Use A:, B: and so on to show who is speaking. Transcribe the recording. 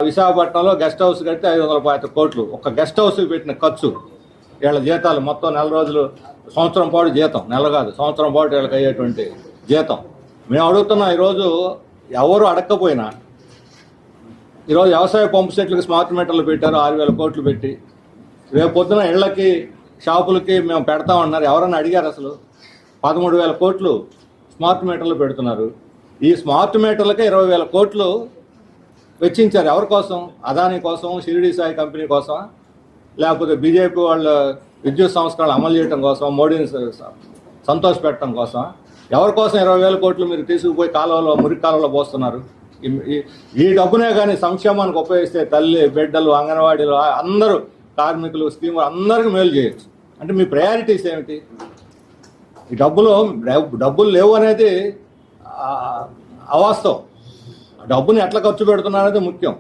A: విశాఖపట్నంలో guest house కడితే 550 కోట్లు. ఒక గెస్ట్ హౌస్కి పెట్టిన ఖర్చు, వీళ్ళ జీతాలు మొత్తం నెల రోజులు, సంవత్సరం పాటు జీతం, నెల కాదు సంవత్సరం పాటు వీళ్ళకి అయ్యేటువంటి జీతం. మేము అడుగుతున్నాం, ఈరోజు ఎవరు అడగకపోయినా ఈరోజు వ్యవసాయ పంపు సెట్లకి స్మార్ట్ మీటర్లు పెట్టారు 6,000 కోట్లు పెట్టి. రేపు పొద్దున ఇళ్లకి షాపులకి మేము పెడతామన్నారు. ఎవరన్నా అడిగారు? అసలు 13,000 కోట్లు స్మార్ట్ మీటర్లు పెడుతున్నారు. ఈ స్మార్ట్ మీటర్లకే 20,000 కోట్లు వెచ్చించారు. ఎవరి కోసం? అదానీ కోసం, షిరిడి సాయి కంపెనీ కోసం, లేకపోతే బీజేపీ వాళ్ళ విద్యుత్ సంస్కరణలు అమలు చేయడం కోసం, మోడీని సంతోష పెట్టడం కోసం. ఎవరి కోసం 20,000 కోట్లు మీరు తీసుకుపోయి కాలువలో, మురికి కాలువలో పోస్తున్నారు? ఈ డబ్బునే కానీ సంక్షేమానికి ఉపయోగిస్తే తల్లి, బిడ్డలు, అంగన్వాడీలు, అందరూ కార్మికులు, స్కీములు అందరికీ మేలు చేయొచ్చు. అంటే మీ ప్రయారిటీస్ ఏమిటి? ఈ డబ్బులు లేవు అనేది అవాస్తవం. డబ్బుని ఎట్లా ఖర్చు పెడుతున్నారనేది ముఖ్యం.